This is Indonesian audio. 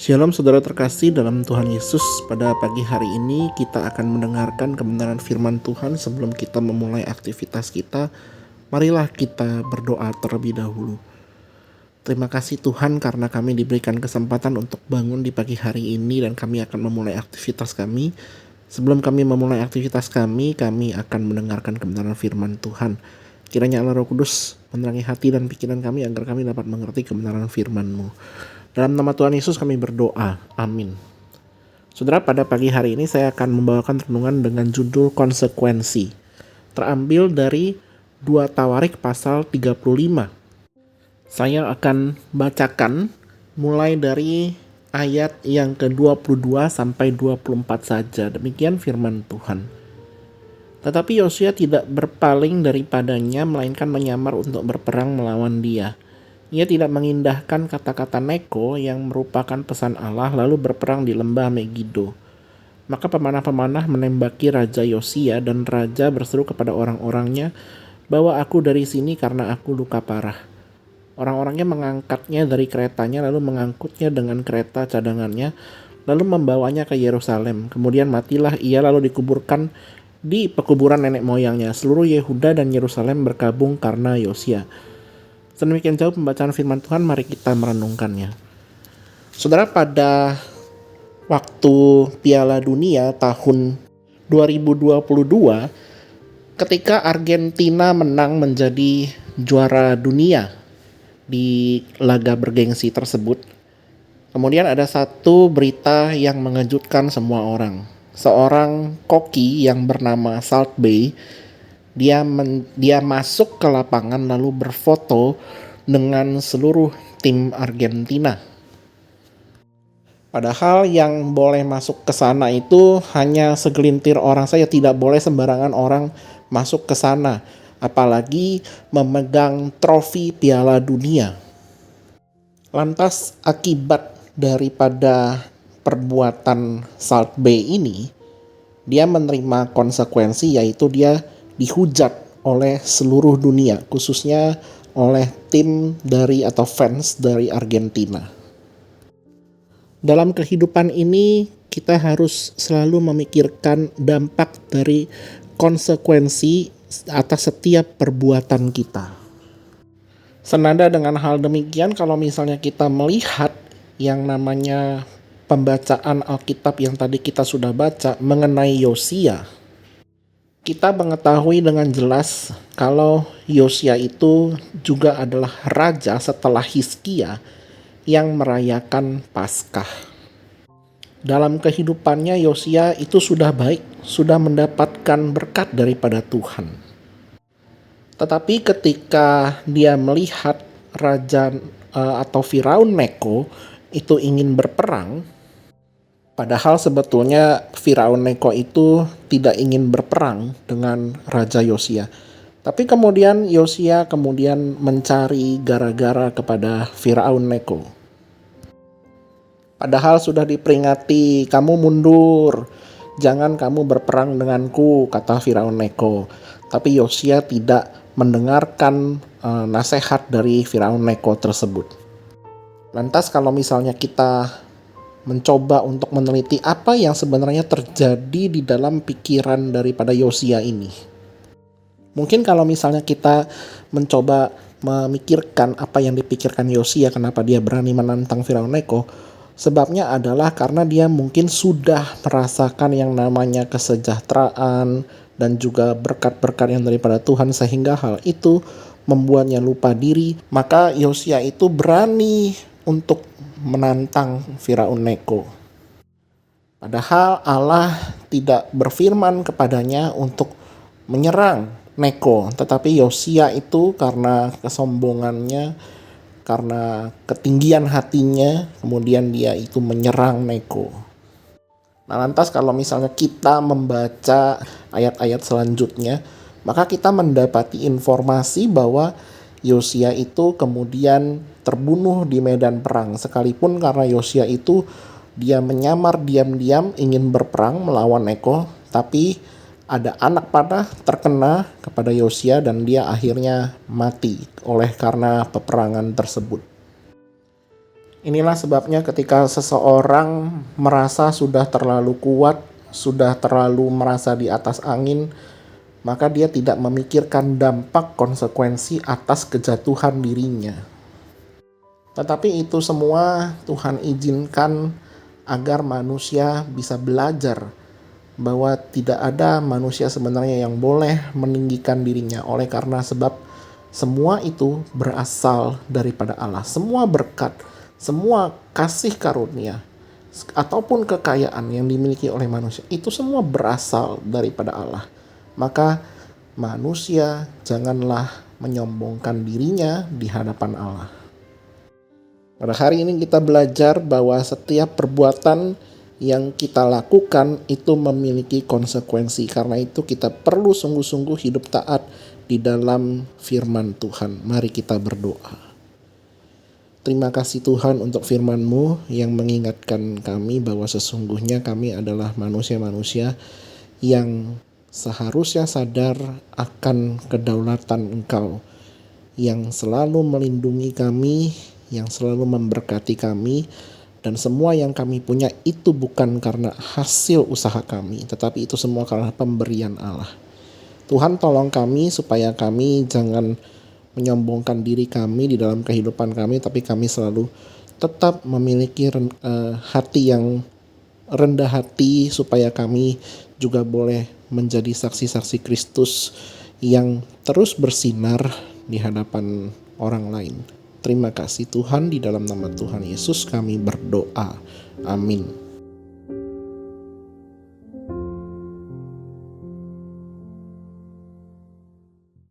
Shalom saudara terkasih dalam Tuhan Yesus. Pada pagi hari ini kita akan mendengarkan kebenaran firman Tuhan. Sebelum kita memulai aktivitas kita, marilah kita berdoa terlebih dahulu. Terima kasih Tuhan karena kami diberikan kesempatan untuk bangun di pagi hari ini dan kami akan memulai aktivitas kami. Sebelum kami memulai aktivitas kami akan mendengarkan kebenaran firman Tuhan. Kiranya Allah Roh Kudus menerangi hati dan pikiran kami agar kami dapat mengerti kebenaran firman-Mu. Dalam nama Tuhan Yesus kami berdoa. Amin. Saudara, pada pagi hari ini saya akan membawakan renungan dengan judul konsekuensi. Terambil dari 2 Tawarik pasal 35. Saya akan bacakan mulai dari ayat yang ke-22 sampai 24 saja. Demikian firman Tuhan. Tetapi Yosua tidak berpaling daripadanya, melainkan menyamar untuk berperang melawan dia. Ia tidak mengindahkan kata-kata Neko yang merupakan pesan Allah, lalu berperang di lembah Megido. Maka pemanah-pemanah menembaki Raja Yosia, dan Raja berseru kepada orang-orangnya, "Bawa aku dari sini karena aku luka parah." Orang-orangnya mengangkatnya dari keretanya, lalu mengangkutnya dengan kereta cadangannya, lalu membawanya ke Yerusalem. Kemudian matilah ia, lalu dikuburkan di pekuburan nenek moyangnya. Seluruh Yehuda dan Yerusalem berkabung karena Yosia. Sedemikian jauh pembacaan firman Tuhan, mari kita merenungkannya. Saudara, pada waktu Piala Dunia tahun 2022, ketika Argentina menang menjadi juara dunia di laga bergengsi tersebut, kemudian ada satu berita yang mengejutkan semua orang. Seorang koki yang bernama Salt Bay, dia masuk ke lapangan lalu berfoto dengan seluruh tim Argentina. Padahal yang boleh masuk ke sana itu hanya segelintir orang saja, tidak boleh sembarangan orang masuk ke sana, apalagi memegang trofi Piala Dunia. Lantas akibat daripada perbuatan Salt Bay ini, dia menerima konsekuensi, yaitu dia dihujat oleh seluruh dunia, khususnya oleh tim dari atau fans dari Argentina. Dalam kehidupan ini kita harus selalu memikirkan dampak dari konsekuensi atas setiap perbuatan kita. Senada dengan hal demikian, kalau misalnya kita melihat yang namanya pembacaan Alkitab yang tadi kita sudah baca mengenai Yosia, kita mengetahui dengan jelas kalau Yosia itu juga adalah raja setelah Hizkia yang merayakan Paskah. Dalam kehidupannya Yosia itu sudah baik, sudah mendapatkan berkat daripada Tuhan. Tetapi ketika dia melihat raja atau Firaun Neko itu ingin berperang, padahal sebetulnya Firaun Neko itu tidak ingin berperang dengan Raja Yosia. Tapi kemudian Yosia mencari gara-gara kepada Firaun Neko. Padahal sudah diperingati, "Kamu mundur, jangan kamu berperang denganku," kata Firaun Neko. Tapi Yosia tidak mendengarkan nasihat dari Firaun Neko tersebut. Lantas kalau misalnya kita mencoba untuk meneliti apa yang sebenarnya terjadi di dalam pikiran daripada Yosia ini. Mungkin kalau misalnya kita mencoba memikirkan apa yang dipikirkan Yosia, kenapa dia berani menantang Firaun Neko, sebabnya adalah karena dia mungkin sudah merasakan yang namanya kesejahteraan dan juga berkat-berkat yang daripada Tuhan, sehingga hal itu membuatnya lupa diri. Maka Yosia itu berani untuk menantang Firaun Neko. Padahal Allah tidak berfirman kepadanya untuk menyerang Neko, tetapi Yosia itu karena kesombongannya, karena ketinggian hatinya, kemudian dia itu menyerang Neko. Nah, lantas kalau misalnya kita membaca ayat-ayat selanjutnya, maka kita mendapati informasi bahwa Yosia itu kemudian terbunuh di medan perang. Sekalipun karena Yosia itu dia menyamar diam-diam ingin berperang melawan Neko, tapi ada anak panah terkena kepada Yosia dan dia akhirnya mati oleh karena peperangan tersebut. Inilah sebabnya ketika seseorang merasa sudah terlalu kuat, sudah terlalu merasa di atas angin, maka dia tidak memikirkan dampak konsekuensi atas kejatuhan dirinya. Tetapi itu semua Tuhan izinkan agar manusia bisa belajar bahwa tidak ada manusia sebenarnya yang boleh meninggikan dirinya, oleh karena sebab semua itu berasal daripada Allah. Semua berkat, semua kasih karunia, ataupun kekayaan yang dimiliki oleh manusia, itu semua berasal daripada Allah. Maka manusia janganlah menyombongkan dirinya di hadapan Allah. Pada hari ini kita belajar bahwa setiap perbuatan yang kita lakukan itu memiliki konsekuensi. Karena itu kita perlu sungguh-sungguh hidup taat di dalam firman Tuhan. Mari kita berdoa. Terima kasih Tuhan untuk firman-Mu yang mengingatkan kami bahwa sesungguhnya kami adalah manusia-manusia yang seharusnya sadar akan kedaulatan Engkau, yang selalu melindungi kami, yang selalu memberkati kami, dan semua yang kami punya itu bukan karena hasil usaha kami, tetapi itu semua karena pemberian Allah. Tuhan tolong kami supaya kami jangan menyombongkan diri kami di dalam kehidupan kami, tapi kami selalu tetap memiliki hati yang rendah hati, supaya kami juga boleh menjadi saksi-saksi Kristus yang terus bersinar di hadapan orang lain. Terima kasih Tuhan, di dalam nama Tuhan Yesus kami berdoa. Amin.